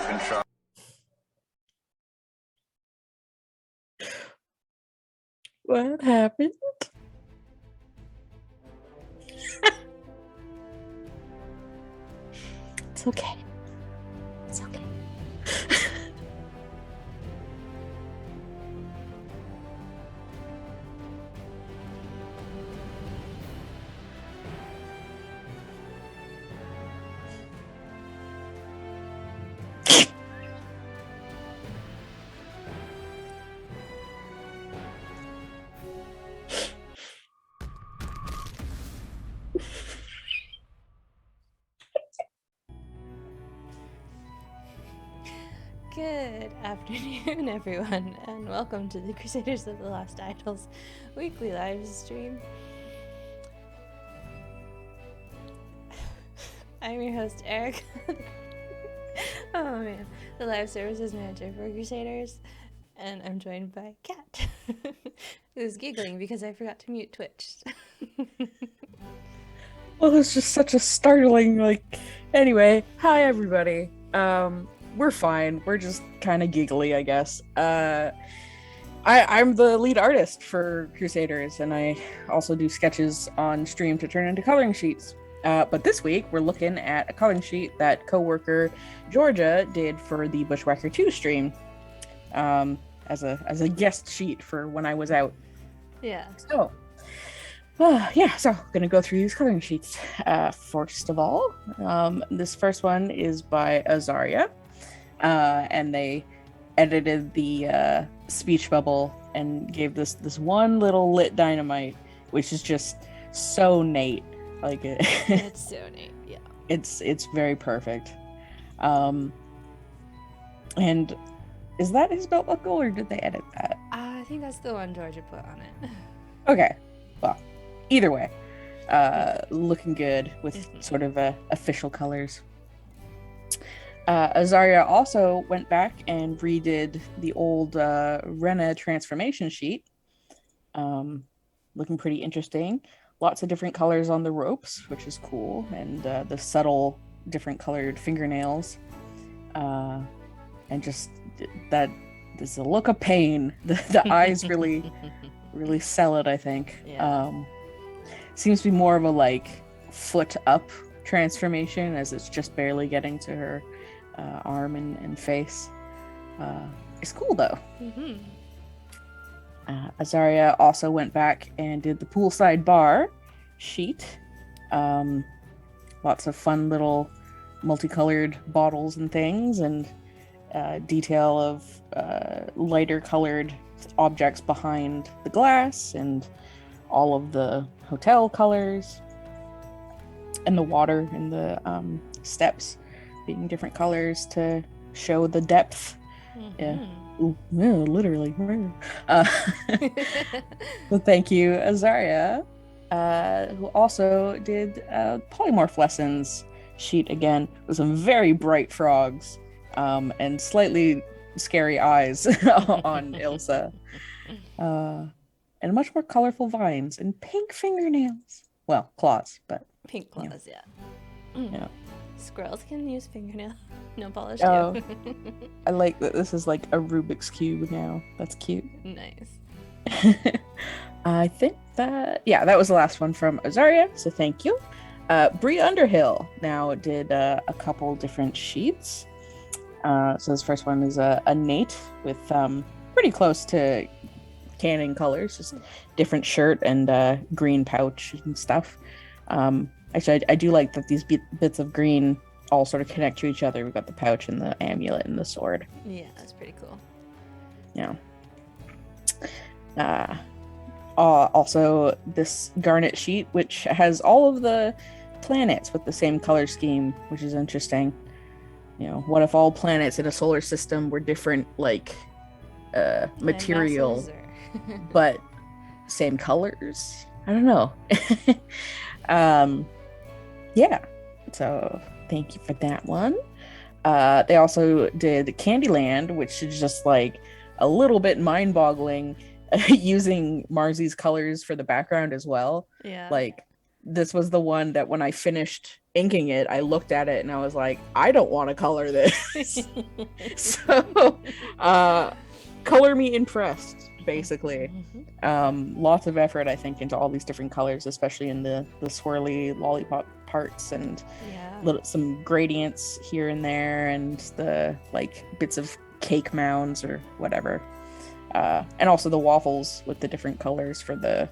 Control. What happened? It's okay. It's okay. Good afternoon, everyone, and welcome to the Crusaders of the Lost Idols weekly live stream. I'm your host, Erika. Oh man, the live services manager for Crusaders, and I'm joined by Kat, who's giggling because I forgot to mute Twitch. Well, it's just such a startling, anyway, hi everybody. We're fine. We're just kind of giggly, I guess. I'm the lead artist for Crusaders, and I also do sketches on stream to turn into coloring sheets. But this week, we're looking at a coloring sheet that coworker Georgia did for the Bushwhacker 2 stream, as a guest sheet for when I was out. Yeah. So, so gonna go through these coloring sheets. First of all, this first one is by Azaria, and they edited the speech bubble and gave this one little lit dynamite, which is just so Nate. Like It's so neat. Yeah. It's very perfect. And is that his belt buckle, or did they edit that? I think that's the one Georgia put on it. Okay, well, either way, looking good with sort of official colors. Azaria also went back and redid the old Rena transformation sheet. Looking pretty interesting. Lots of different colors on the ropes, which is cool, and the subtle different colored fingernails. And just that there's a look of pain. The eyes really sell it, I think. Yeah. Seems to be more of a foot up transformation, as it's just barely getting to her arm and face. It's cool though. Mm-hmm. Azaria also went back and did the poolside bar sheet. Lots of fun little multicolored bottles and things, and detail of lighter colored objects behind the glass, and all of the hotel colors, and the water and the steps being different colors to show the depth. Mm-hmm. Yeah. Ooh, yeah, literally. So thank you, Azaria, who also did polymorph lessons sheet again with some very bright frogs and slightly scary eyes on Ilsa, and much more colorful vines and pink fingernails. Well, claws, but Pink claws, yeah. Yeah. Squirrels can use fingernail, no polish Oh. too. I like that this is like a Rubik's Cube now. That's cute. Nice. I think that was the last one from Azaria, so thank you. Bree Underhill now did a couple different sheets. So this first one is a Nate with pretty close to canon colors, just different shirt and green pouch and stuff. Actually, I do like that these bits of green all sort of connect to each other. We've got the pouch and the amulet and the sword. Yeah, that's pretty cool. Yeah. Also, this garnet sheet, which has all of the planets with the same color scheme, which is interesting. You know, what if all planets in a solar system were different, material, but same colors? I don't know. Yeah. So thank you for that one. They also did Candyland, which is just like a little bit mind-boggling, using Marzi's colors for the background as well. Yeah. Like this was the one that when I finished inking it, I looked at it and I was like, I don't want to color this. So color me impressed, basically. Lots of effort, I think, into all these different colors, especially in the swirly lollipop parts, and some gradients here and there, and the like bits of cake mounds or whatever, and also the waffles with the different colors for the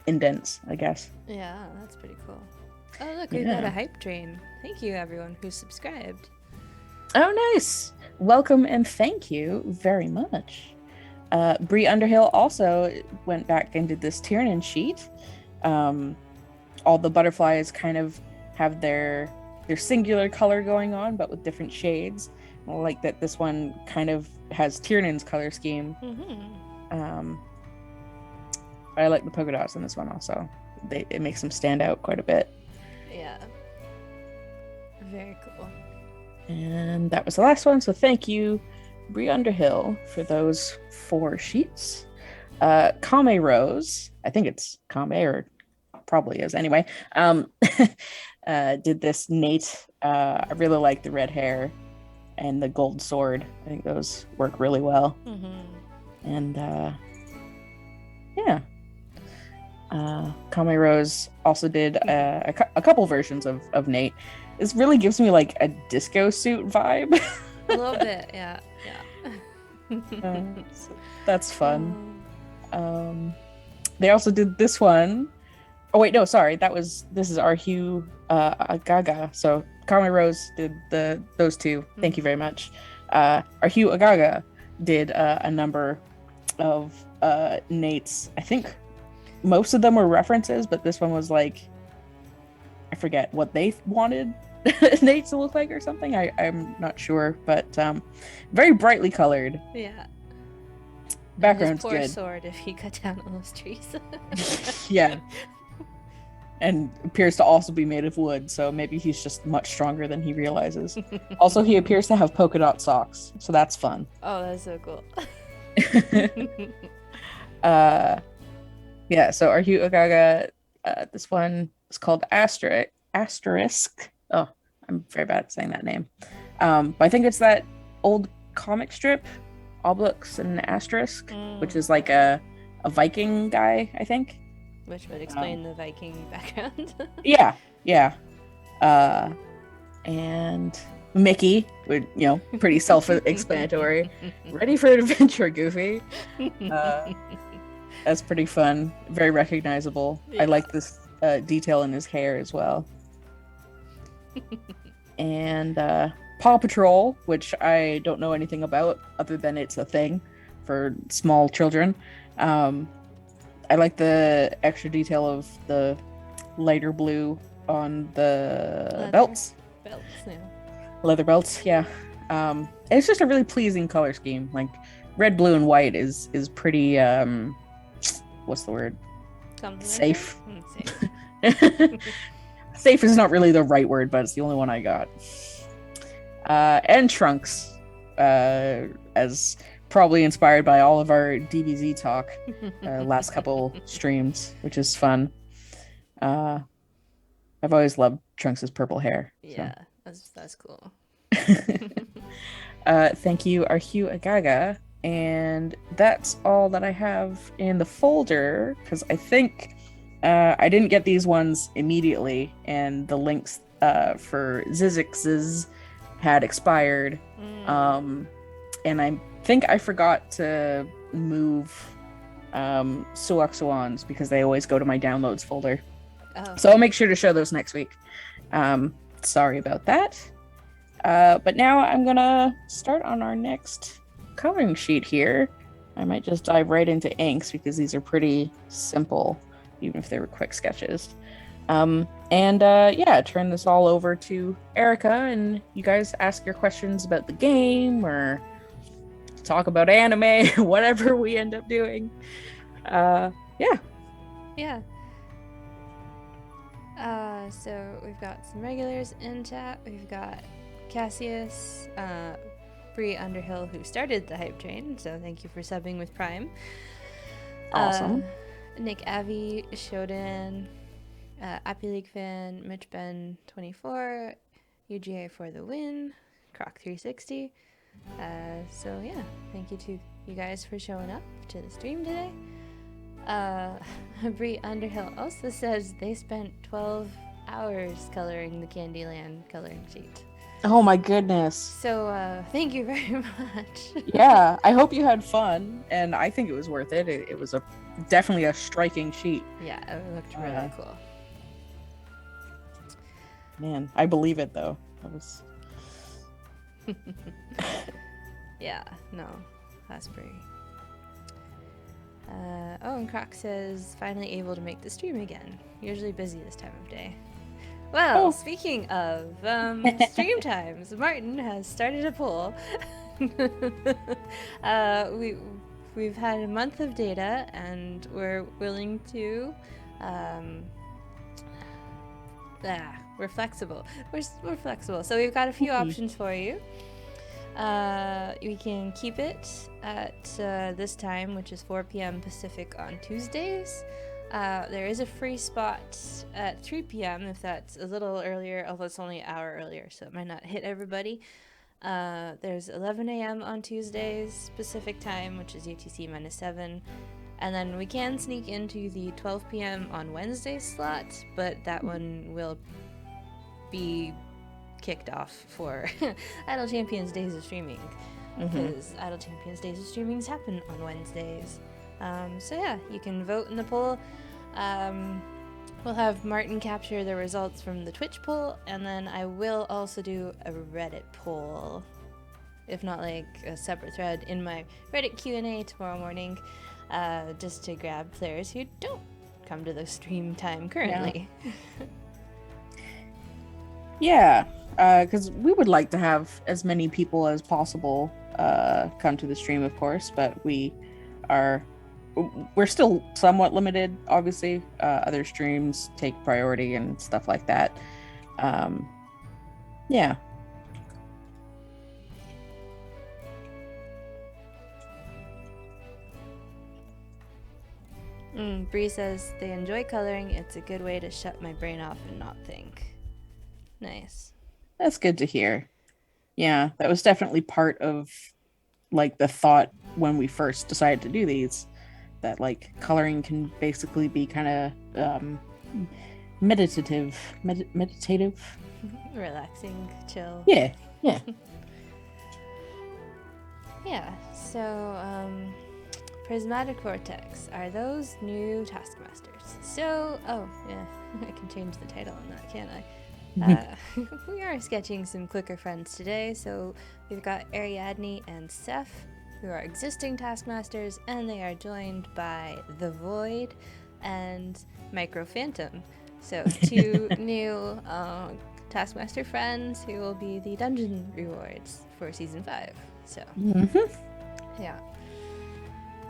indents, I guess. Yeah, that's pretty cool. Oh, look, we've got a hype train. Thank you, everyone who subscribed. Oh, nice. Welcome and thank you very much. Bree Underhill also went back and did this Tiernan sheet. All the butterflies kind of have their singular color going on, but with different shades. I like that this one kind of has Tiernan's color scheme. I like the polka dots in this one also. It makes them stand out quite a bit. Yeah. Very cool. And that was the last one, so thank you, Bree Underhill, for those 4 sheets. Kame Rose, I think it's Kame, or probably is anyway, did this Nate. I really like the red hair and the gold sword. I think those work really well. And Kame Rose also did a couple versions of Nate. This really gives me like a disco suit vibe. A little bit, yeah. So that's fun. They also did this one. Oh wait, no, sorry. This is Arhu Agaga. So Kame Rose did those 2. Thank you very much. Arhu Agaga did a number of Nate's. I think most of them were references, but this one was like, I forget what they wanted Nate to look like or something. I'm not sure, but very brightly colored. Yeah. Background's poor good. Sword if he cut down all those trees. Yeah. And appears to also be made of wood, so maybe he's just much stronger than he realizes. Also, he appears to have polka dot socks, so that's fun. Oh, that's so cool. Yeah, so Arhu Agaga, this one is called Asterisk. Oh, I'm very bad at saying that name. But I think it's that old comic strip, Obelix and Asterisk, which is like a Viking guy, I think. Which would explain the Viking background. Yeah. And Mickey, pretty self-explanatory. Ready for an adventure, Goofy. That's pretty fun. Very recognizable. Yeah. I like this detail in his hair as well. And Paw Patrol, which I don't know anything about other than it's a thing for small children. I like the extra detail of the lighter blue on the belts. Leather belts, yeah. It's just a really pleasing color scheme. Like red, blue, and white is pretty what's the word? Safe. Safe is not really the right word, but it's the only one I got. And Trunks, as probably inspired by all of our DBZ talk last couple streams, which is fun. I've always loved Trunks' purple hair. Yeah, so. That's cool. Thank you, Arhu Agaga. And that's all that I have in the folder, because I think I didn't get these ones immediately, and the links for Zizix's had expired. And I think I forgot to move Suoxuans because they always go to my downloads folder. Oh. So I'll make sure to show those next week. Sorry about that. But now I'm going to start on our next coloring sheet here. I might just dive right into inks because these are pretty simple, even if they were quick sketches. Turn this all over to Erika, and you guys ask your questions about the game or talk about anime, whatever we end up doing. Yeah. So we've got some regulars in chat. We've got Cassius, Bree Underhill, who started the hype train, so thank you for subbing with Prime. Awesome. Nick Avi, Shodan, Appy League fan, Mitch Ben 24, UGA for the win, Croc 360. So yeah, thank you to you guys for showing up to the stream today. Brie Underhill also says they spent 12 hours coloring the Candyland coloring sheet. Oh my goodness. So thank you very much. Yeah, I hope you had fun, and I think it was worth it. It was definitely a striking sheet. Yeah, it looked really cool. Man, I believe it though. That was. Yeah, no, that's pretty. And Croc says, finally able to make the stream again. Usually busy this time of day. Well, speaking of stream times, Martin has started a poll. We've had a month of data, and we're willing to. We're flexible. We're flexible. So we've got a few options for you. We can keep it at this time, which is 4 p.m. Pacific on Tuesdays. There is a free spot at 3 p.m. if that's a little earlier, although it's only an hour earlier, so it might not hit everybody. There's 11 a.m. on Tuesdays Pacific time, which is UTC -7. And then we can sneak into the 12 p.m. on Wednesday slot, but that one will be kicked off for Idle Champions Days of Streaming, because Idle Champions Days of Streamings happen on Wednesdays. So yeah, you can vote in the poll. We'll have Martin capture the results from the Twitch poll, and then I will also do a Reddit poll, if not like a separate thread in my Reddit Q&A tomorrow morning, just to grab players who don't come to the stream time currently. Yeah, because we would like to have as many people as possible come to the stream, of course, but we're still somewhat limited, obviously. Other streams take priority and stuff like that. Yeah. Bree says they enjoy coloring. It's a good way to shut my brain off and not think. Nice. That's good to hear. Yeah, that was definitely part of like the thought when we first decided to do these, that like coloring can basically be kind of meditative, relaxing, chill. Yeah. Yeah, so Prismatic Vortex, are those new Taskmasters? So, I can change the title on that, can't I? We are sketching some clicker friends today, so we've got Ariadne and Seth, who are existing Taskmasters, and they are joined by The Void and Micro Phantom. So, two new Taskmaster friends who will be the dungeon rewards for Season 5. So, yeah.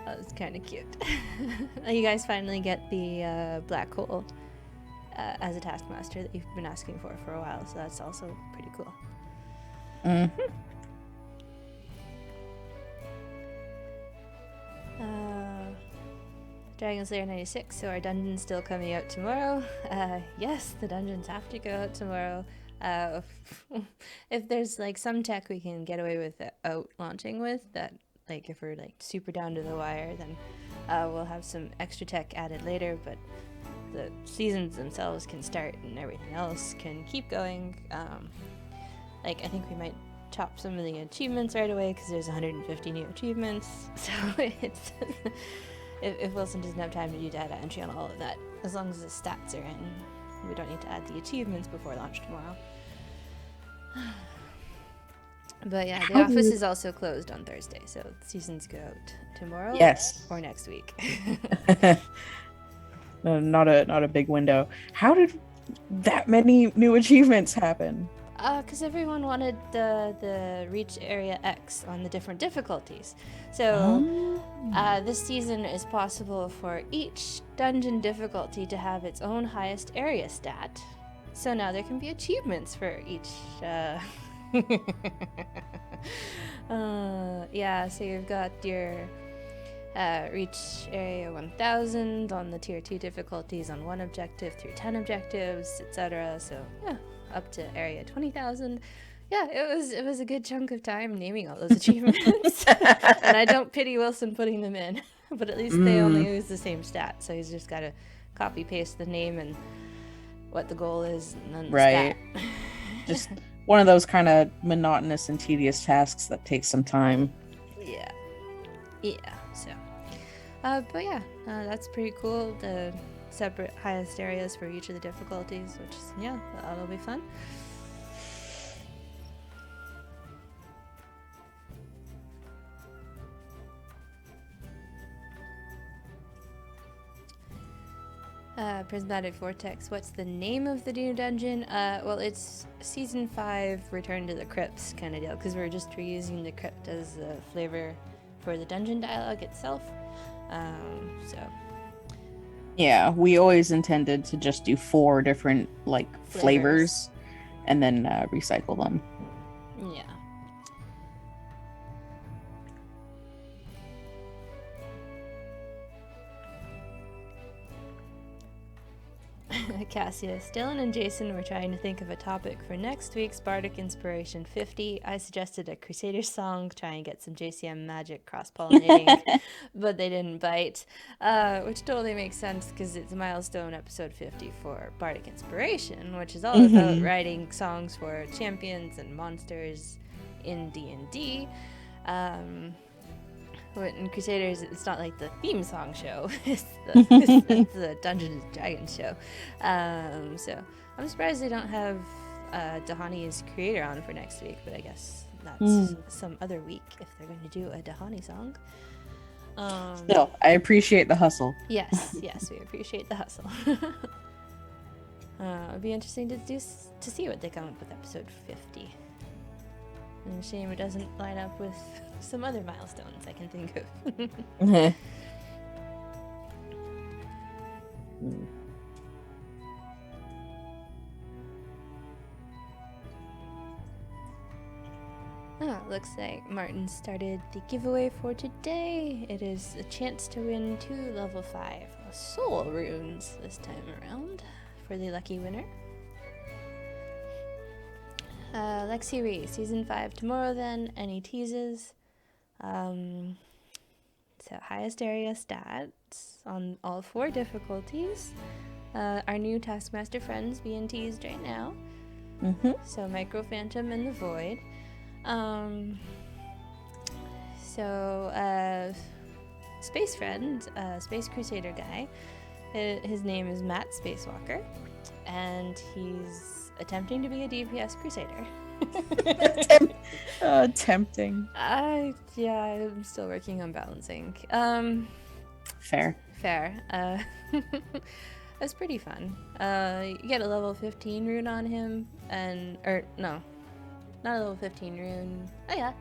That was kind of cute. You guys finally get the black hole as a Taskmaster that you've been asking for a while, so that's also pretty cool. Dragon Slayer 96, so our dungeon's still coming out tomorrow. Yes, the dungeons have to go out tomorrow. If there's like some tech we can get away with out launching with, that like if we're like super down to the wire, then we'll have some extra tech added later, but the seasons themselves can start and everything else can keep going. Like I think we might chop some of the achievements right away because there's 150 new achievements, so it's if Wilson doesn't have time to do data entry on all of that, as long as the stats are in, we don't need to add the achievements before launch tomorrow. But yeah, the office is also closed on Thursday, so seasons go out tomorrow. Yes. Or next week. Not a big window. How did that many new achievements happen? Because everyone wanted the Reach Area X on the different difficulties. So this season is possible for each dungeon difficulty to have its own highest area stat. So now there can be achievements for each. So you've got your Reach area 1000 on the tier 2 difficulties on 1 objective through 10 objectives, etc. So yeah, up to area 20,000. Yeah, it was a good chunk of time naming all those achievements. And I don't pity Wilson putting them in, but at least they only use the same stat, so he's just got to copy paste the name and what the goal is and then the Right. stat. Just one of those kind of monotonous and tedious tasks that takes some time. Yeah. So but yeah, that's pretty cool. The separate highest areas for each of the difficulties, which is, yeah, that'll be fun. Prismatic Vortex. What's the name of the new dungeon? Well, it's Season 5 Return to the Crypts kind of deal, because we're just reusing the crypt as a flavor for the dungeon dialogue itself. So Yeah, we always intended to just do 4 different like flavors and then recycle them. Yeah. Cassius, Dylan and Jason were trying to think of a topic for next week's Bardic Inspiration 50. I suggested a Crusader song, try and get some JCM magic cross-pollinating, but they didn't bite, which totally makes sense because it's a milestone episode 50 for Bardic Inspiration, which is all about writing songs for champions and monsters in D&D. In Crusaders, it's not like the theme song show. It's the Dungeons and Dragons show. So I'm surprised they don't have Dahani's creator on for next week, but I guess that's some other week if they're going to do a Dahani song. Still, I appreciate the hustle. Yes, we appreciate the hustle. It'd be interesting to see what they come up with episode 50. And a shame it doesn't line up with some other milestones I can think of. Looks like Martin started the giveaway for today. It is a chance to win 2 level 5 soul runes this time around for the lucky winner. Lexi Ree, Season 5 tomorrow then. Any teases? So highest area stats on all 4 difficulties. Our new Taskmaster friends being teased right now. So Micro Phantom and the Void. Space Friend, Space Crusader guy. His name is Matt Spacewalker, and he's attempting to be a DPS Crusader. Tempting. I'm still working on balancing. Fair. It's pretty fun. You get a level 15 rune on him, not a level 15 rune. Oh yeah,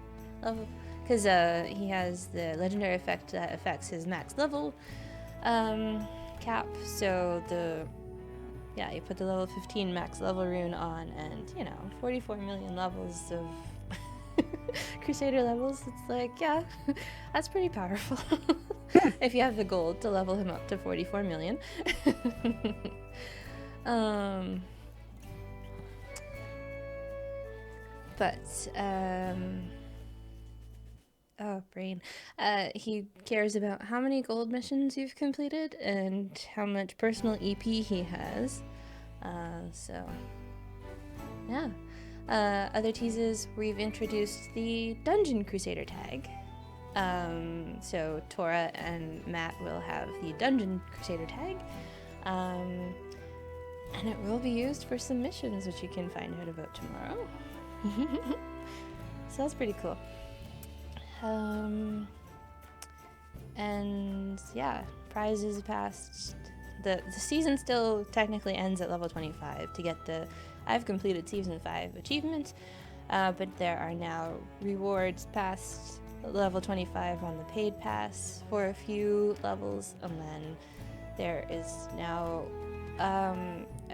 level, because he has the legendary effect that affects his max level cap. So you put the level 15 max level rune on, and 44 million levels of Crusader levels. It's like, yeah, that's pretty powerful. If you have the gold to level him up to 44 million. Brain. He cares about how many gold missions you've completed and how much personal EP he has. Other teases, we've introduced the Dungeon Crusader Tag. So Tora and Matt will have the Dungeon Crusader Tag. And it will be used for some missions, which you can find out about tomorrow. So that's pretty cool. Prizes past. The season still technically ends at level 25 to get the I've completed Season 5 achievement, but there are now rewards past level 25 on the paid pass for a few levels, and then there is now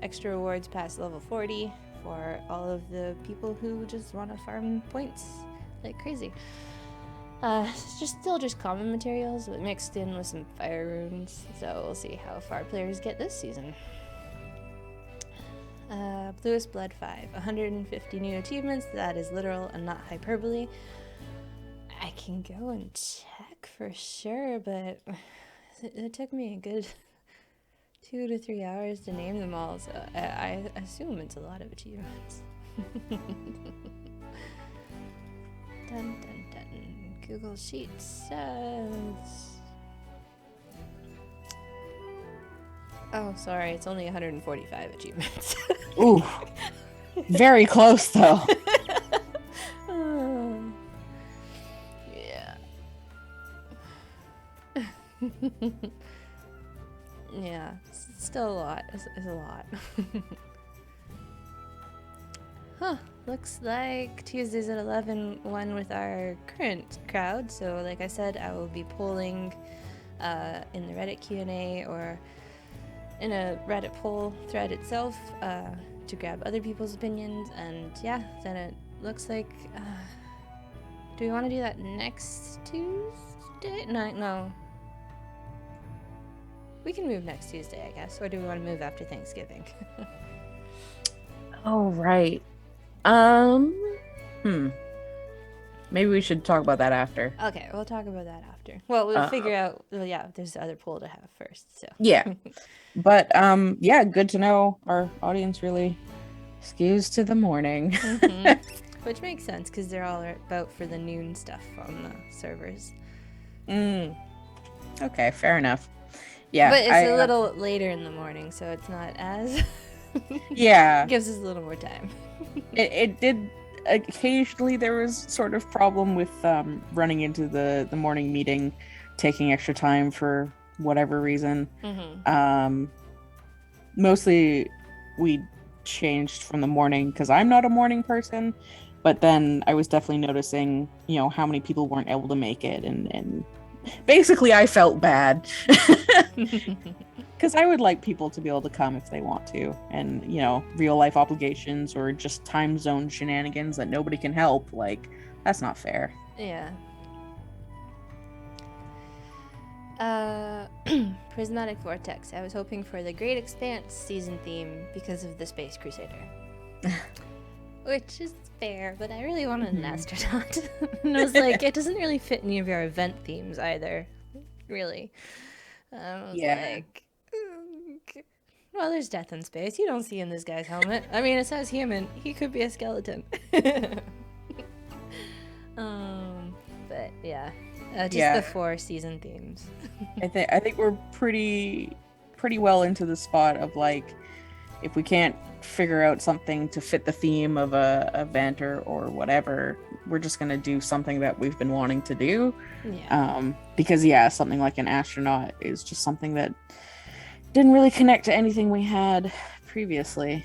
extra rewards past level 40 for all of the people who just want to farm points like crazy. Still just common materials, but mixed in with some fire runes. So we'll see how far players get this season. Bluest Blood 5, 150 new achievements. That is literal and not hyperbole. I can go and check for sure, but it took me a good 2 to 3 hours to name them all, so I assume it's a lot of achievements. Dun dun dun. Google Sheets says... Oh, sorry, it's only 145 achievements. Ooh, very close though. Yeah. Yeah, it's still a lot. It's a lot. Huh. Looks like Tuesdays at 11 won with our current crowd. So, like I said, I will be polling in the Reddit Q&A or in a Reddit poll thread itself to grab other people's opinions. And yeah, then it looks like... do we want to do that next Tuesday? No. We can move next Tuesday, I guess. Or do we want to move after Thanksgiving? Oh, right. Maybe we should talk about that after. Okay, we'll talk about that after. Well, we'll figure out, there's the other poll to have first, so. Yeah. But, yeah, good to know our audience really skews to the morning. Which makes sense, because they're all about for the noon stuff on the servers. Okay, fair enough. Yeah. But it's a little later in the morning, so it's not as... Yeah. It gives us a little more time. It did... Occasionally there was sort of problem with running into the morning meeting, taking extra time for whatever reason. Mostly we changed from the morning because I'm not a morning person, but then I was definitely noticing, how many people weren't able to make it, and basically I felt bad because I would like people to be able to come if they want to, and real life obligations or just time zone shenanigans that nobody can help, like, that's not fair. Yeah. Prismatic Vortex. I was hoping for the Great Expanse season theme because of the Space Crusader. Which is fair, but I really wanted an astronaut. And I was like, it doesn't really fit any of your event themes either. Really. I was like, well, there's death in space. You don't see in this guy's helmet. I mean, it says human. He could be a skeleton. But yeah. The 4 season themes. I think we're pretty well into the spot of, like, if we can't figure out something to fit the theme of a event or whatever, we're just gonna do something that we've been wanting to do. Because something like an astronaut is just something that didn't really connect to anything we had previously.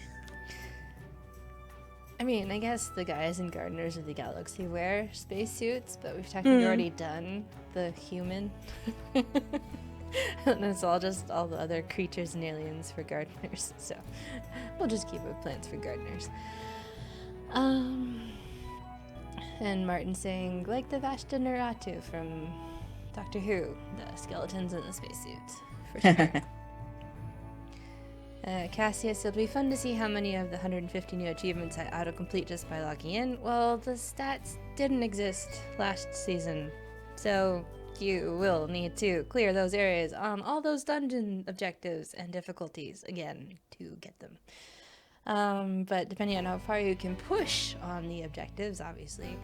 I mean, I guess the guys in Gardeners of the Galaxy wear spacesuits, but we've technically already done the human. And it's all the other creatures and aliens for Gardeners, so we'll just keep it plants for Gardeners. And Martin saying, like the Vashta Neratu from Doctor Who, the skeletons in the spacesuits, for sure. Cassius, it'll be fun to see how many of the 150 new achievements I auto-complete just by logging in. Well, the stats didn't exist last season, so you will need to clear those areas on all those dungeon objectives and difficulties again to get them. But depending on how far you can push on the objectives, obviously,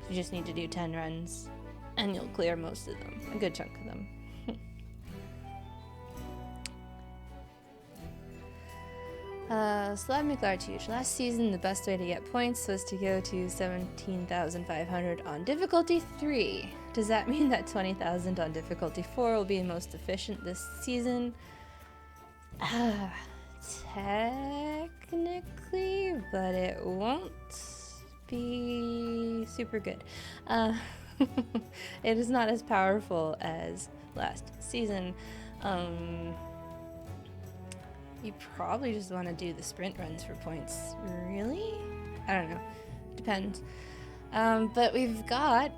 you just need to do 10 runs and you'll clear most of them, a good chunk of them. Slav McLartuch. Last season, the best way to get points was to go to 17,500 on difficulty 3. Does that mean that 20,000 on difficulty 4 will be most efficient this season? Technically, but it won't be super good. It is not as powerful as last season. You probably just want to do the sprint runs for points. Really? I don't know. Depends. But we've got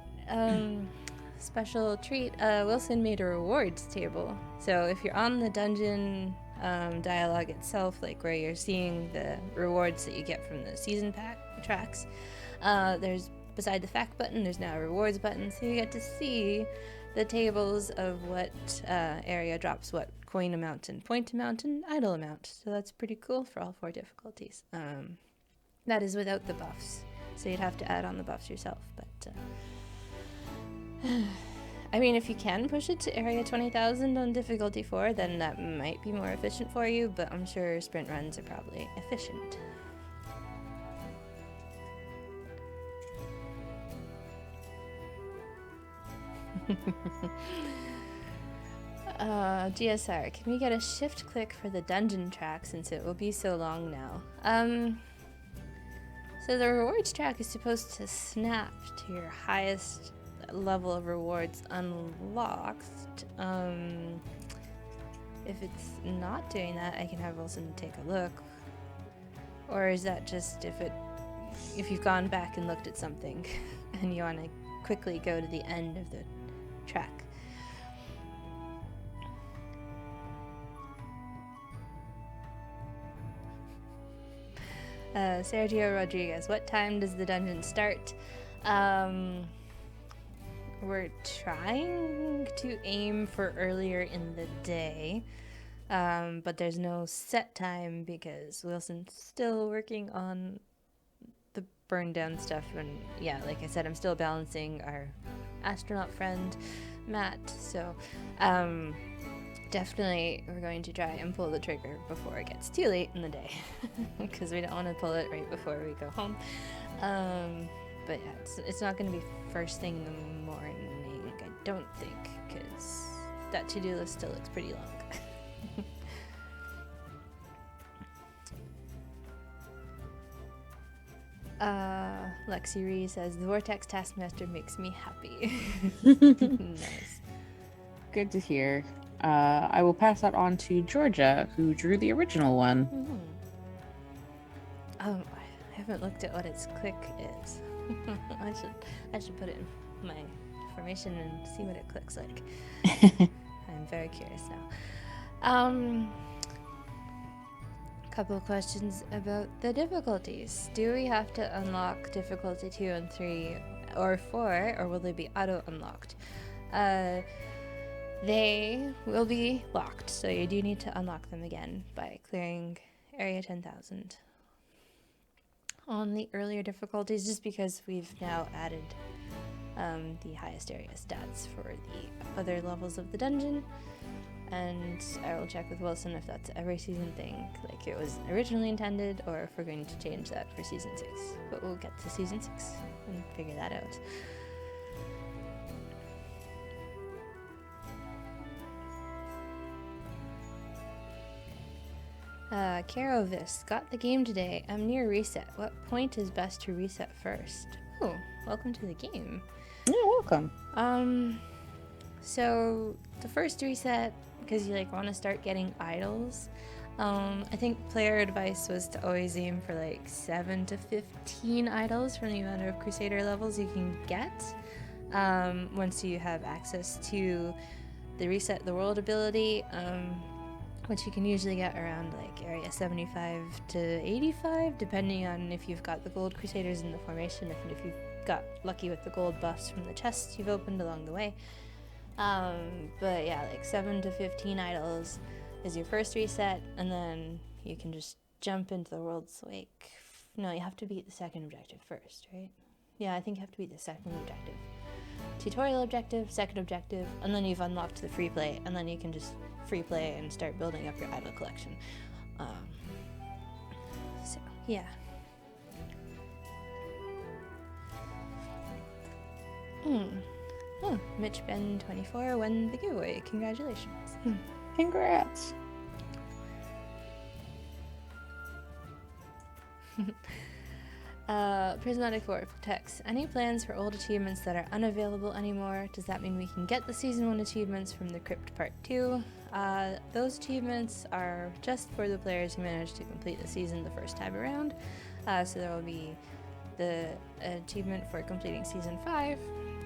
special treat. Wilson made a rewards table. So if you're on the dungeon dialogue itself, like where you're seeing the rewards that you get from the season pack tracks, there's beside the fact button, there's now a rewards button, so you get to see the tables of what area drops what coin amount and point amount and idol amount. So that's pretty cool for all 4 difficulties. That is without the buffs, so you'd have to add on the buffs yourself. But I mean, if you can push it to area 20,000 on difficulty 4, then that might be more efficient for you, but I'm sure sprint runs are probably efficient. GSR, can we get a shift click for the dungeon track since it will be so long now? So the rewards track is supposed to snap to your highest level of rewards unlocked. If it's not doing that, I can have Wilson take a look. Or is that just if you've gone back and looked at something and you want to quickly go to the end of the track? Sergio Rodriguez, what time does the dungeon start? We're trying to aim for earlier in the day, but there's no set time because Wilson's still working on the burn down stuff. And yeah, like I said, I'm still balancing our astronaut friend, Matt. So definitely we're going to try and pull the trigger before it gets too late in the day because we don't want to pull it right before we go home. But yeah, it's not going to be first thing in the morning, I don't think, because that to-do list still looks pretty long. Lexi Ree says, the Vortex Taskmaster makes me happy. Nice. Good to hear. I will pass that on to Georgia, who drew the original one. I haven't looked at what its click is. I should put it in my formation and see what it clicks like. I'm very curious now. Couple of questions about the difficulties. Do we have to unlock difficulty 2 and 3 or 4, or will they be auto unlocked? They will be locked, so you do need to unlock them again by clearing area 10,000. On the earlier difficulties, just because we've now added the highest area stats for the other levels of the dungeon, and I will check with Wilson if that's every season thing, like it was originally intended, or if we're going to change that for season 6. But we'll get to season 6 and figure that out. Carovis, got the game today. I'm near reset. What point is best to reset first? Oh, welcome to the game. Yeah, welcome. So the first reset, because you want to start getting idols, I think player advice was to always aim for 7 to 15 idols from the amount of Crusader levels you can get once you have access to the Reset the World ability, which you can usually get around area 75 to 85, depending on if you've got the gold Crusaders in the formation, and if you've got lucky with the gold buffs from the chests you've opened along the way. But yeah, 7 to 15 idols is your first reset, and then you can just jump into the World's Wake. No, you have to beat the second objective first, right? Yeah, I think you have to beat the second objective. Tutorial objective, second objective, and then you've unlocked the free play, and then you can just free play and start building up your idol collection. So, yeah. Oh, Mitch Ben 24 won the giveaway. Congratulations. Congrats. Prismatic Vortex. Any plans for old achievements that are unavailable anymore? Does that mean we can get the Season 1 achievements from the Crypt Part 2? Those achievements are just for the players who managed to complete the season the first time around. So there will be the achievement for completing Season 5,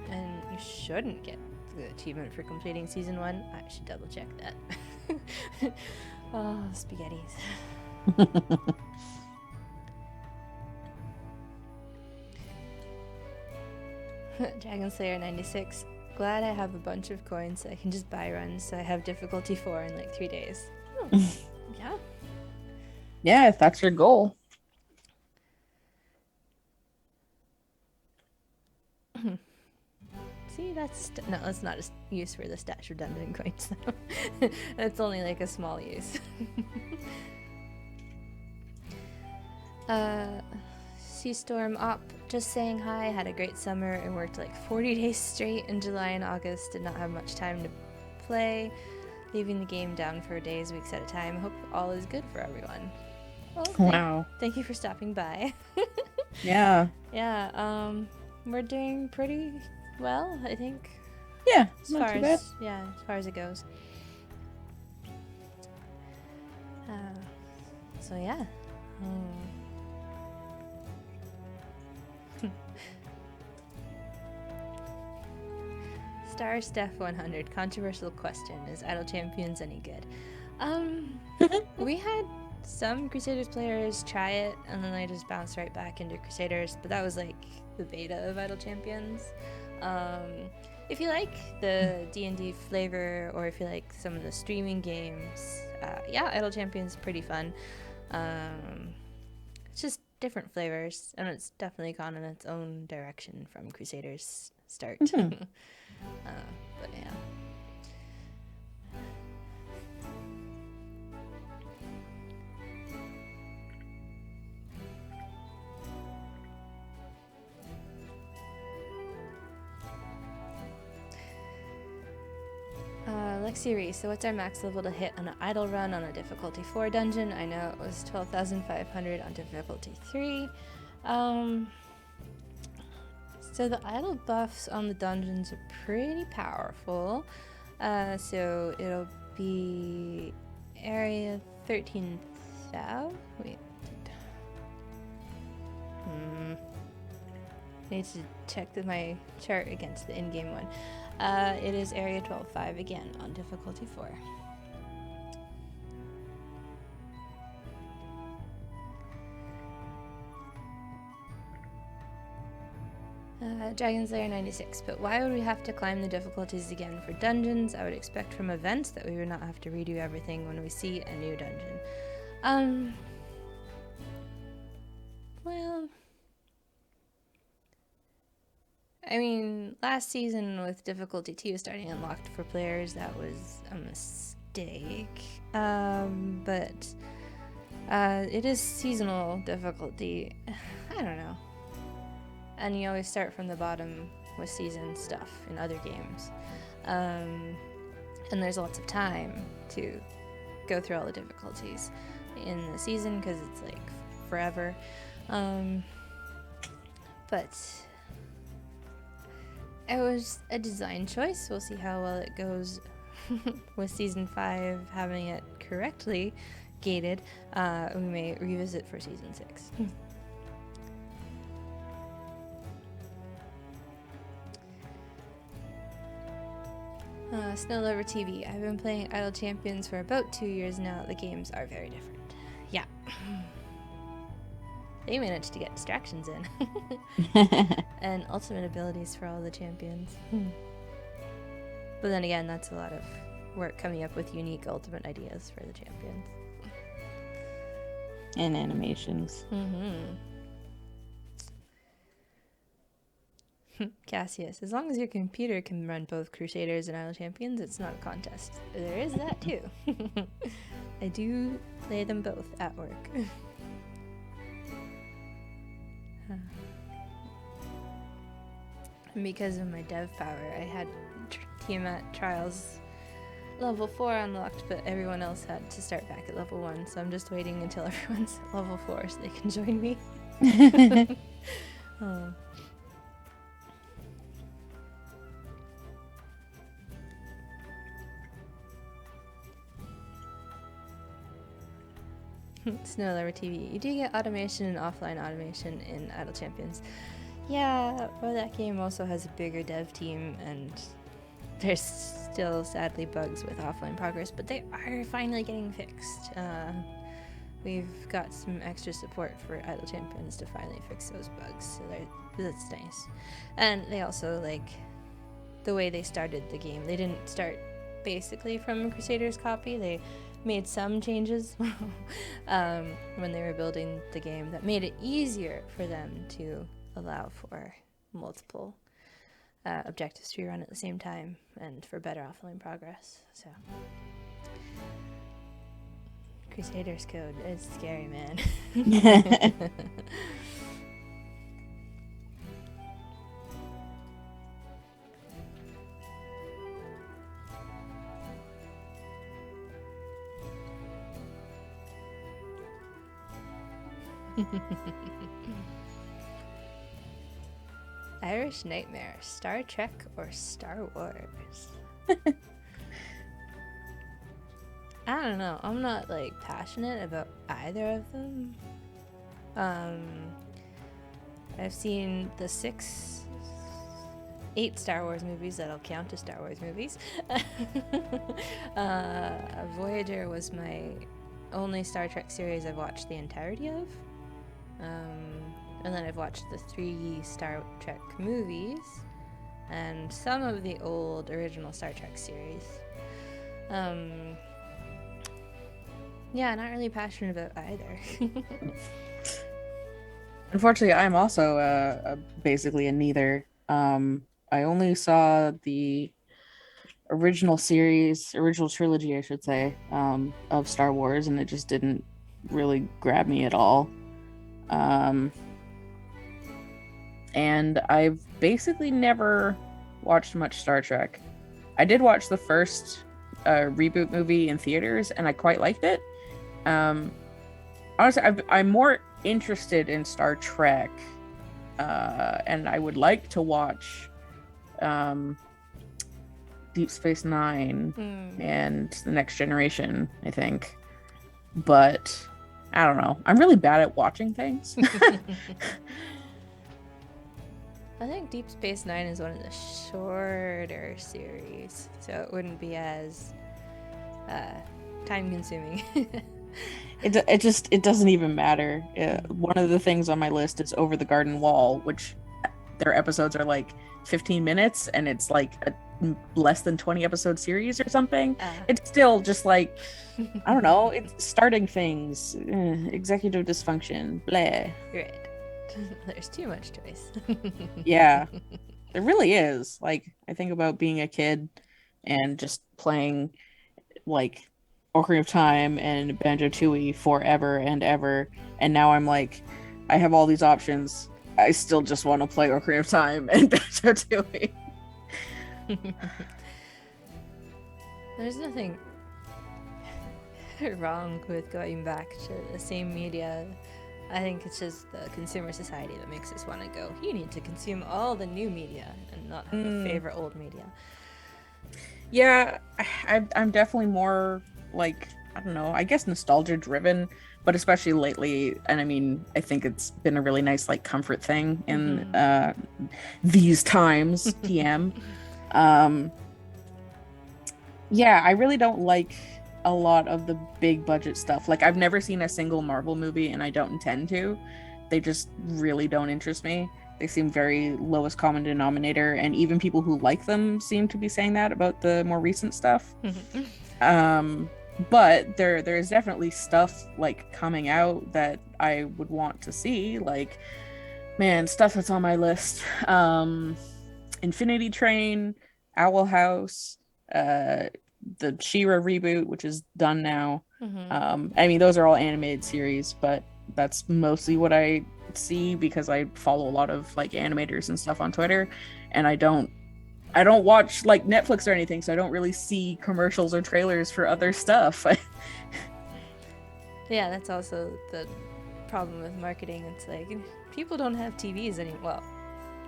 and you shouldn't get the achievement for completing season 1. I should double check that. Oh, spaghettis. Dragon Slayer 96. Glad I have a bunch of coins so I can just buy runs, so I have difficulty 4 in like 3 days. Oh, yeah. Yeah, if that's your goal. See, that's not a use for the stash redundant coins though. That's only like a small use. Seastorm Op, just saying hi, had a great summer and worked like 40 days straight in July and August, did not have much time to play, leaving the game down for days, weeks at a time. Hope all is good for everyone. Well, Wow. Thank you for stopping by. Yeah. Yeah, we're doing pretty well, I think. Yeah, As not far too bad. as far as it goes. So yeah. Star Steph 100. Controversial question. Is Idle Champions any good? We had some Crusaders players try it, and then they just bounced right back into Crusaders, but that was like the beta of Idle Champions. If you like the D&D flavor, or if you like some of the streaming games, yeah, Idle Champions is pretty fun. It's just different flavors, and it's definitely gone in its own direction from Crusaders' start. But yeah. Lexi Reese, so what's our max level to hit on an idle run on a difficulty 4 dungeon? I know it was 12,500 on difficulty 3. So the idle buffs on the dungeons are pretty powerful. So it'll be area 13,000. Wait. I need to check my chart against the in-game one. It is area 12.5 again on difficulty 4. Dragon Slayer 96, but why would we have to climb the difficulties again for dungeons? I would expect from events that we would not have to redo everything when we see a new dungeon. Well, I mean, last season with difficulty 2 starting unlocked for players, that was a mistake. But it is seasonal difficulty. I don't know. And you always start from the bottom with season stuff in other games. And there's lots of time to go through all the difficulties in the season because it's like forever. But it was a design choice. We'll see how well it goes with season 5 having it correctly gated. We may revisit for season 6. Snow Lover TV. I've been playing Idle Champions for about 2 years now. The games are very different. Yeah. They managed to get distractions in. And ultimate abilities for all the champions. But then again, that's a lot of work coming up with unique ultimate ideas for the champions. And animations. Cassius, as long as your computer can run both Crusaders and Idle Champions, it's not a contest. There is that too. I do play them both at work. And because of my dev power, I had Tiamat Trials level 4 unlocked, but everyone else had to start back at level 1, so I'm just waiting until everyone's at level 4 so they can join me. Oh. Snow Lover TV. You do get automation and offline automation in Idle Champions. Yeah, well, that game also has a bigger dev team, and there's still sadly bugs with offline progress, but they are finally getting fixed. We've got some extra support for Idle Champions to finally fix those bugs, so that's nice. And they also, like, the way they started the game, they didn't start basically from a Crusaders copy. They made some changes when they were building the game that made it easier for them to allow for multiple objectives to be run at the same time and for better offline progress. So Crusaders code is scary, man. Irish Nightmare, Star Trek or Star Wars? I don't know. I'm not like passionate about either of them. I've seen the 8 Star Wars movies that'll count as Star Wars movies. Voyager was my only Star Trek series I've watched the entirety of. And then I've watched the 3 Star Trek movies and some of the old original Star Trek series. Yeah, not really passionate about either. Unfortunately, I'm also basically a neither. I only saw the original trilogy, I should say, of Star Wars, and it just didn't really grab me at all. And I've basically never watched much Star Trek. I did watch the first reboot movie in theaters, and I quite liked it. Honestly, I'm more interested in Star Trek, and I would like to watch Deep Space Nine and The Next Generation, I think. But I don't know. I'm really bad at watching things. I think Deep Space Nine is one of the shorter series, so it wouldn't be as time-consuming. It doesn't even matter. One of the things on my list is Over the Garden Wall, which their episodes are like 15 minutes, and it's like a less than 20 episode series or something. It's still just like, I don't know, it's starting things, executive dysfunction, blah. Right. There's too much choice. Yeah, there really is. Like, I think about being a kid and just playing like Ocarina of Time and Banjo-Tooie forever and ever, and now I'm like, I have all these options. I still just want to play Ocarina of Time and Banjo-Tooie. There's nothing wrong with going back to the same media. I think it's just the consumer society that makes us want to go, you need to consume all the new media and not have a favorite old media. Yeah, I'm definitely more like, I don't know, I guess nostalgia driven, but especially lately. And I mean, I think it's been a really nice like comfort thing in these times, TM. Yeah, I really don't like a lot of the big budget stuff. Like, I've never seen a single Marvel movie, and I don't intend to. They just really don't interest me. They seem very lowest common denominator, and even people who like them seem to be saying that about the more recent stuff. But there is definitely stuff like coming out that I would want to see. Like, man, stuff that's on my list: Infinity Train, Owl House, the She-Ra reboot, which is done now. I mean, those are all animated series, but that's mostly what I see because I follow a lot of like animators and stuff on Twitter, and I don't watch like Netflix or anything, so I don't really see commercials or trailers for other stuff. Yeah, that's also the problem with marketing. It's like, people don't have TVs anymore. Well,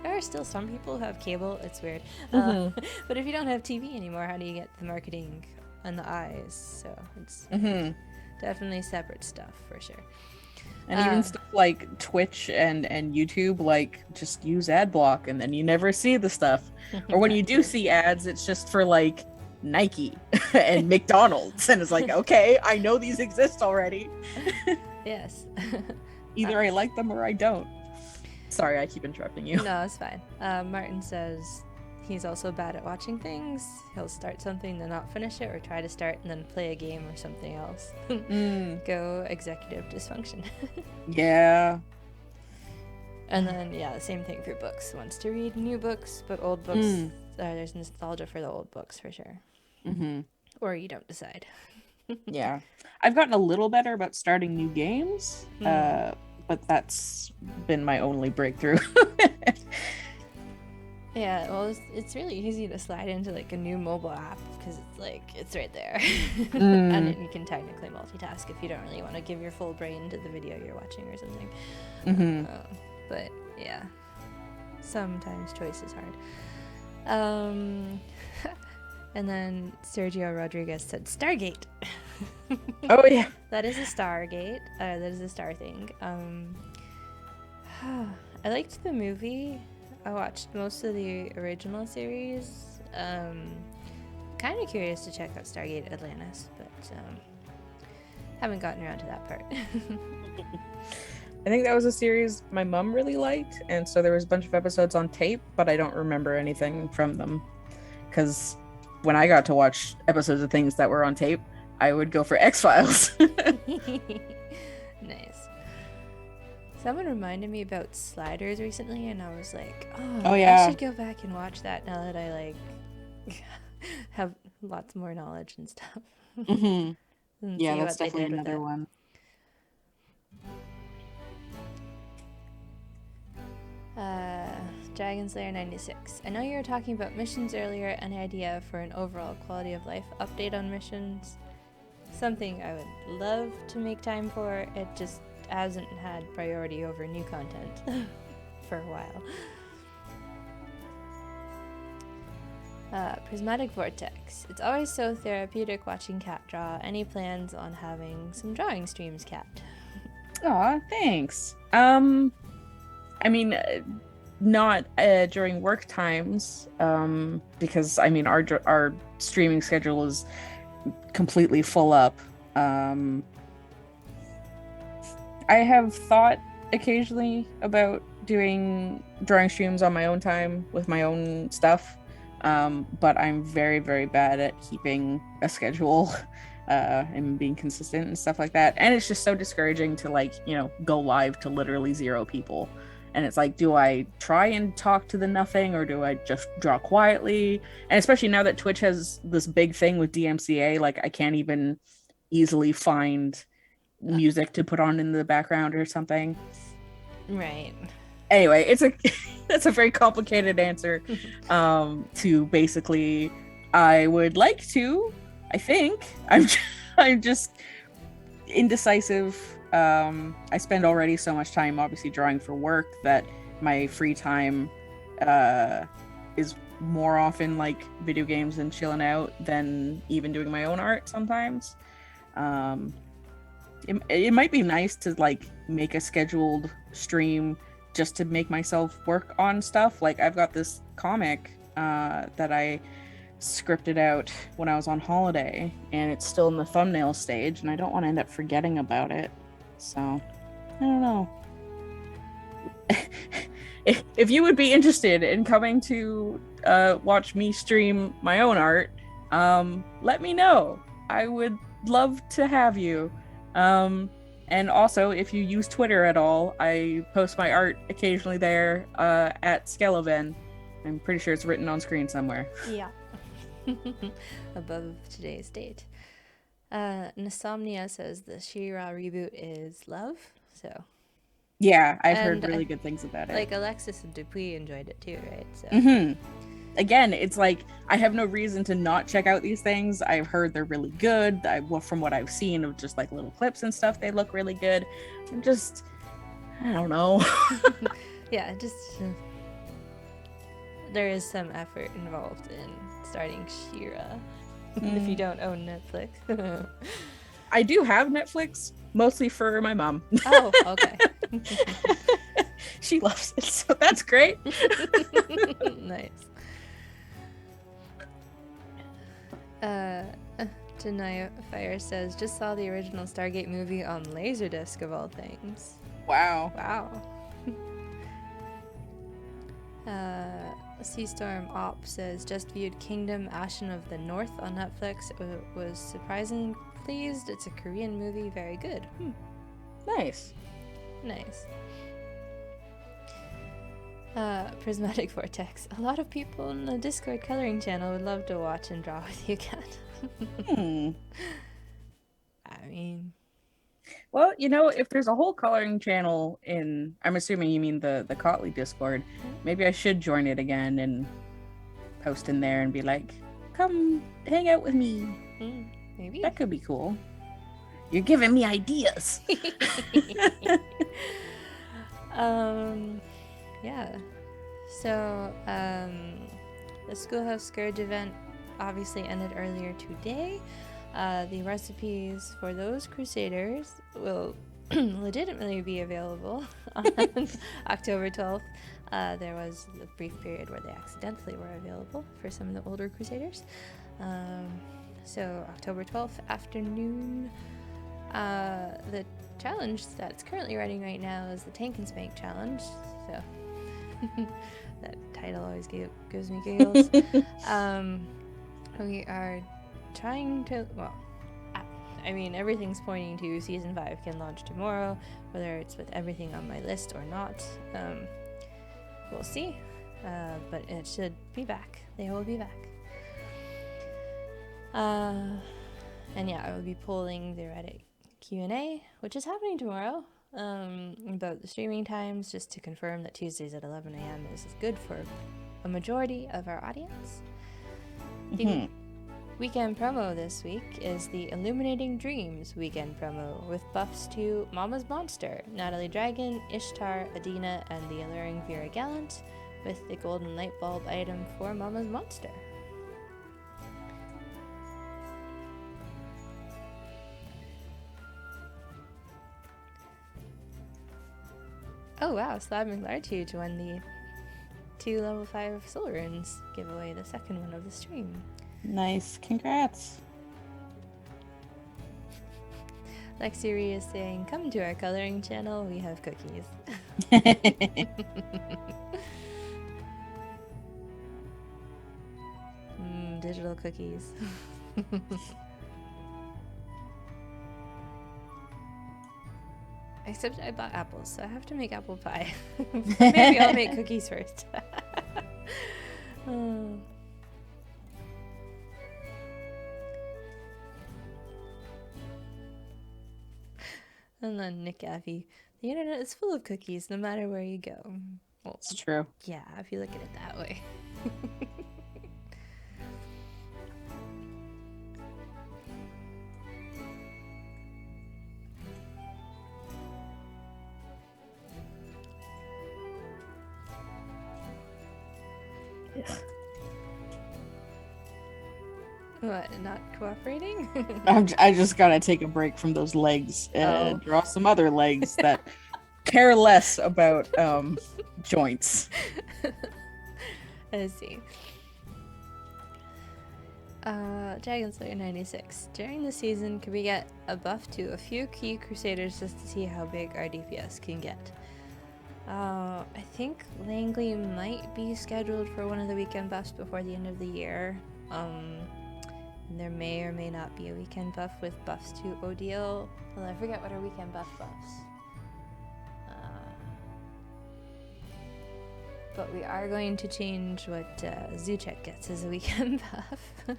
there are still some people who have cable. It's weird. But if you don't have TV anymore, how do you get the marketing and the eyes? So it's definitely separate stuff for sure. And even stuff like Twitch and YouTube, like, just use ad block and then you never see the stuff. Or when you do see ads, it's just for like Nike and McDonald's. And it's like, okay, I know these exist already. Yes. Either I like them or I don't. Sorry, I keep interrupting you. No, it's fine. Martin says he's also bad at watching things. He'll start something, then not finish it, or try to start and then play a game or something else. Go executive dysfunction. Yeah. And then, yeah, the same thing for books. Wants to read new books, but old books, there's nostalgia for the old books for sure. Or you don't decide. Yeah. I've gotten a little better about starting new games, but that's been my only breakthrough. Yeah, well, it's really easy to slide into like a new mobile app because it's like it's right there, and you can technically multitask if you don't really want to give your full brain to the video you're watching or something. But yeah, sometimes choice is hard. And then Sergio Rodriguez said Stargate. Oh yeah, that is a Stargate. That is a star thing. I liked the movie. I watched most of the original series. Kind of curious to check out Stargate Atlantis, but haven't gotten around to that part. I think that was a series my mom really liked, and so there was a bunch of episodes on tape, but I don't remember anything from them. Because when I got to watch episodes of things that were on tape, I would go for X-Files. Nice. Someone reminded me about Sliders recently, and I was like, oh yeah, I should go back and watch that now that I like have lots more knowledge and stuff. Yeah, that's definitely another one. Dragon Slayer 96. I know you were talking about missions earlier. Any idea for an overall quality of life update on missions? Something I would love to make time for. It just hasn't had priority over new content for a while. Prismatic Vortex. It's always so therapeutic watching Kat draw. Any plans on having some drawing streams, Kat? Aw, thanks. I mean, not during work times, because I mean our streaming schedule is completely full up. I have thought occasionally about doing drawing streams on my own time with my own stuff, but I'm very, very bad at keeping a schedule and being consistent and stuff like that. And it's just so discouraging to, like, you know, go live to literally 0 people. And it's like, do I try and talk to the nothing, or do I just draw quietly? And especially now that Twitch has this big thing with DMCA, like I can't even easily find music to put on in the background or something. Right. Anyway, it's a very complicated answer to basically, I would like to, I think. I'm just indecisive. I spend already so much time obviously drawing for work that my free time is more often like video games and chilling out than even doing my own art sometimes. It might be nice to like make a scheduled stream just to make myself work on stuff. Like I've got this comic that I scripted out when I was on holiday, and it's still in the thumbnail stage, and I don't want to end up forgetting about it. So I don't know. If you would be interested in coming to watch me stream my own art, let me know. I would love to have you. And also, if you use Twitter at all, I post my art occasionally there at Skeleven. I'm pretty sure it's written on screen somewhere. Yeah. Above today's date. Insomnia says the She-Ra reboot is love. So yeah, I've heard really good things about it. Like Alexis and Dupuis enjoyed it too, right? So. Again, it's like I have no reason to not check out these things. I've heard they're really good. From what I've seen of just like little clips and stuff, they look really good. I'm just, I don't know. Yeah, just there is some effort involved in starting She-Ra. If you don't own Netflix. I do have Netflix, Mostly for my mom. Oh, okay. She loves it, so that's great. Nice. Uh, Janaya Fire says, just saw the original Stargate movie on Laserdisc of all things. Wow. Wow. Seastorm Op says, just viewed Kingdom Ashen of the North on Netflix. Was surprisingly pleased. It's a Korean movie. Very good. Nice. Nice. Prismatic Vortex. A lot of people in the Discord coloring channel would love to watch and draw with you, Kat. I mean... Well, you know, if there's a whole coloring channel in, I'm assuming you mean the Kotley Discord, maybe I should join it again and post in there and be like, come hang out with me. Maybe. That could be cool. You're giving me ideas. Yeah. So, the Schoolhouse Scourge event obviously ended earlier today. The recipes for those Crusaders will legitimately be available on October 12th. There was a brief period where they accidentally were available for some of the older Crusaders. So October 12th afternoon. The challenge that's currently running right now is the Tank and Spank challenge. So that title always gives me giggles. We are trying to, well, I mean, everything's pointing to Season 5 can launch tomorrow, whether it's with everything on my list or not. We'll see, but it should be back. They will be back. And yeah, I will be polling the Reddit Q&A, which is happening tomorrow, about the streaming times, just to confirm that Tuesdays at 11 a.m. is good for a majority of our audience. The weekend promo this week is the Illuminating Dreams weekend promo with buffs to Mama's Monster, Natalie Dragon, Ishtar, Adina, and the alluring Vera Gallant, with the golden light bulb item for Mama's Monster. Oh wow, Slab McLartuge won the 2 level 5 soul runes giveaway, the second one of the stream. Nice, congrats. Lexiri is saying, come to our coloring channel, we have cookies. Digital cookies. Except I bought apples, so I have to make apple pie. Maybe I'll make cookies first. And then Nick Affy, the internet is full of cookies no matter where you go. Well, It's true. yeah, if you look at it that way. What, not cooperating? I just gotta take a break from those legs and draw some other legs that care less about joints. Let's see. Dragon Slayer 96. During the season, could we get a buff to a few key Crusaders just to see how big our DPS can get? I think Langley might be scheduled for one of the weekend buffs before the end of the year. And there may or may not be a weekend buff with buffs to ODL. Well, I forget what are weekend buffs. But we are going to change what Zuchek gets as a weekend buff.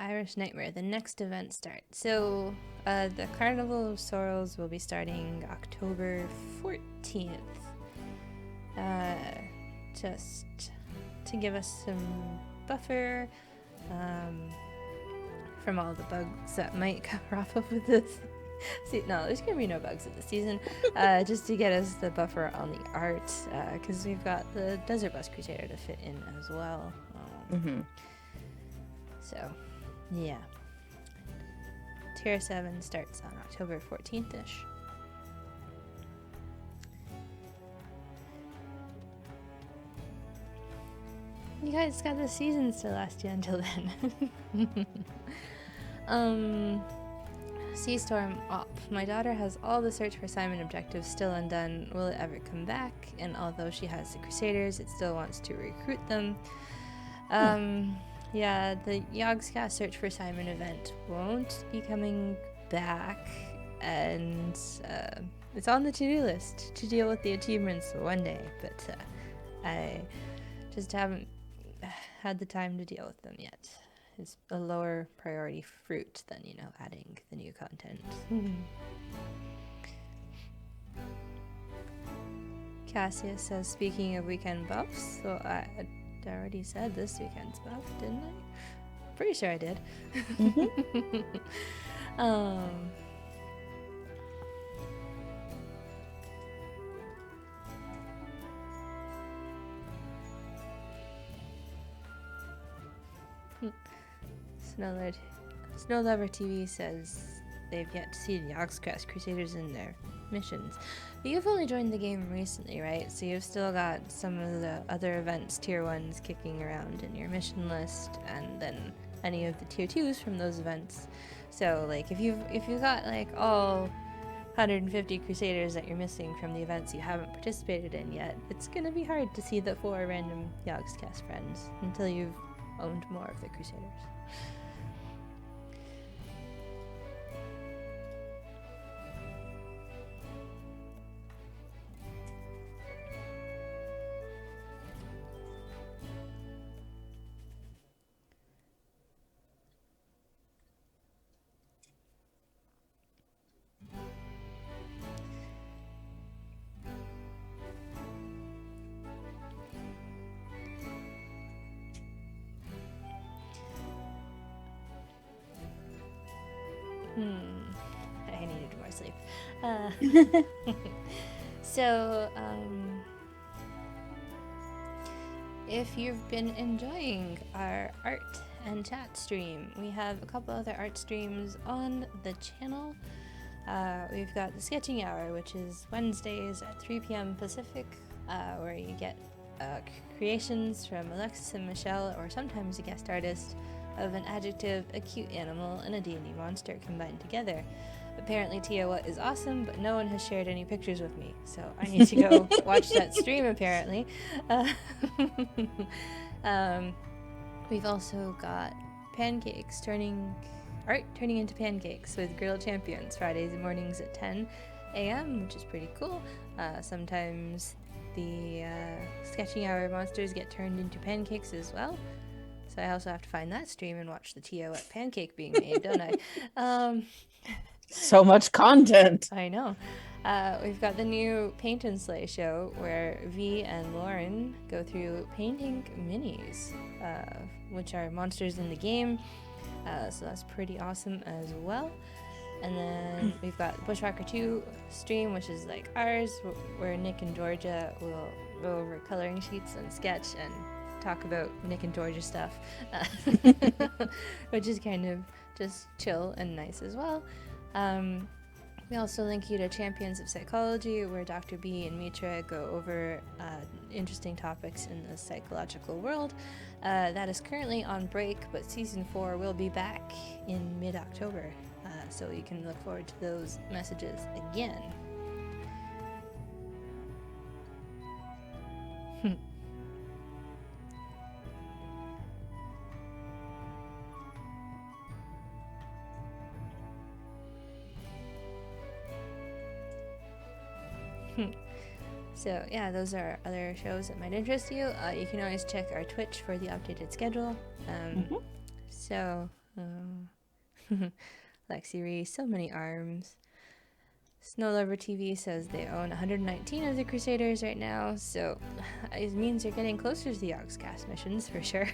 Irish Nightmare, the next event starts. So the Carnival of Sorrows will be starting October 14th. Just to give us some buffer from all the bugs that might cover off of this See, no, there's gonna be no bugs in the season. Just to get us the buffer on the art, because we've got the Desert Bus Crusader to fit in as well. So, yeah. Tier 7 starts on October 14th-ish. You guys got the seasons to last you until then. Seastorm Op. My daughter has all the Search for Simon objectives still undone. Will it ever come back? And although she has the Crusaders, it still wants to recruit them. Yeah, the Yogscast Search for Simon event won't be coming back, and it's on the to-do list to deal with the achievements one day, but I just haven't had the time to deal with them yet. It's a lower priority fruit than, adding the new content. Cassius says, speaking of weekend buffs, so I already said this weekend's buff, didn't I? Pretty sure I did. Snow Lover TV says they've yet to see the Yogscast Crusaders in their missions. But you've only joined the game recently, right? So you've still got some of the other events, tier 1s, kicking around in your mission list, and then any of the tier 2s from those events. So, like, if you've got, like, all 150 Crusaders that you're missing from the events you haven't participated in yet, it's gonna be hard to see the 4 random Yogscast friends until you've owned more of the Crusaders. I needed more sleep. So, if you've been enjoying our art and chat stream, we have a couple other art streams on the channel. We've got the Sketching Hour, which is Wednesdays at 3 p.m. Pacific, where you get creations from Alexis and Michelle, or sometimes a guest artist, of an adjective, a cute animal, and a D&D monster combined together. Apparently Tia is awesome, but no one has shared any pictures with me, so I need to go watch that stream apparently. We've also got pancakes turning into pancakes with Grilled Champions Fridays mornings at 10 a.m., which is pretty cool. Sometimes the Sketching Hour monsters get turned into pancakes as well. So I also have to find that stream and watch the TOS pancake being made, don't I? So much content. I know. We've got the new Paint and Slay show where V and Lauren go through painting minis, which are monsters in the game. So that's pretty awesome as well. And then we've got Bushwhacker 2 stream, which is like ours, where Nick and Georgia will go over coloring sheets and sketch and talk about Nick and Georgia stuff, which is kind of just chill and nice as well. We also link you to Champions of Psychology, where Dr. B and Mitra go over interesting topics in the psychological world. That is currently on break, but Season 4 will be back in mid-October, so you can look forward to those messages again. So yeah, those are other shows that might interest you. You can always check our Twitch for the updated schedule. So, Lexi Reese, so many arms. Snow Lover TV says they own 119 of the Crusaders right now, so it means you're getting closer to the Yogscast missions for sure.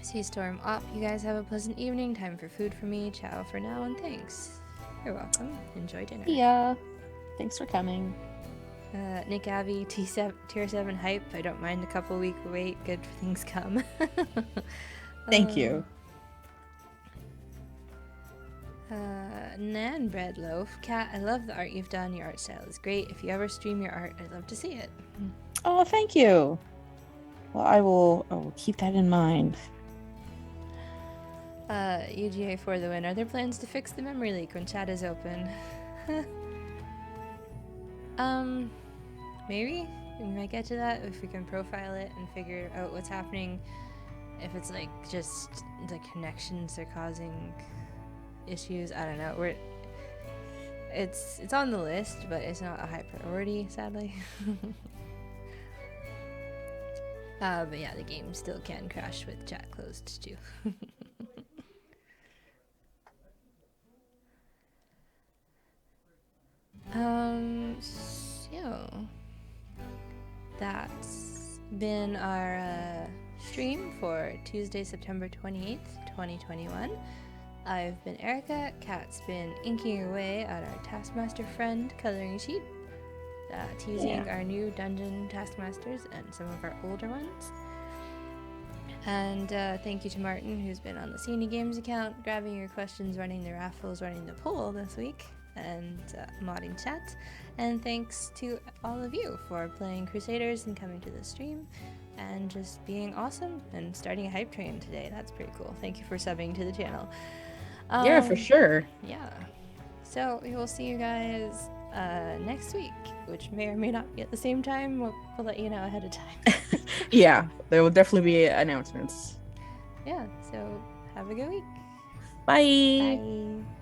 Sea Storm Op, you guys have a pleasant evening. Time for food for me. Ciao for now, and thanks. You're welcome. Enjoy dinner. Yeah. Thanks for coming. Nick Abbey, Tier 7 hype. I don't mind a couple week wait. Good things come. Thank you. Nan Bread Loaf. Kat, I love the art you've done. Your art style is great. If you ever stream your art, I'd love to see it. Oh, thank you. Well, I will keep that in mind. UGA for the win. Are there plans to fix the memory leak when chat is open? Maybe. We might get to that if we can profile it and figure out what's happening. If it's like just the connections are causing issues, I don't know. It's on the list, but it's not a high priority, sadly. But yeah, the game still can crash with chat closed too. So that's been our stream for Tuesday, September 28th, 2021. I've been Erika. Kat's been inking away at our Taskmaster friend coloring sheet, teasing our new dungeon Taskmasters and some of our older ones. And thank you to Martin, who's been on the Cine Games account, grabbing your questions, running the raffles, running the poll this week, and modding chat. And thanks to all of you for playing Crusaders and coming to the stream and just being awesome and starting a hype train today. That's pretty cool. Thank you for subbing to the channel. Yeah, for sure. Yeah. So we will see you guys next week, which may or may not be at the same time. We'll let you know ahead of time. Yeah, there will definitely be announcements. Yeah, so have a good week. Bye. Bye.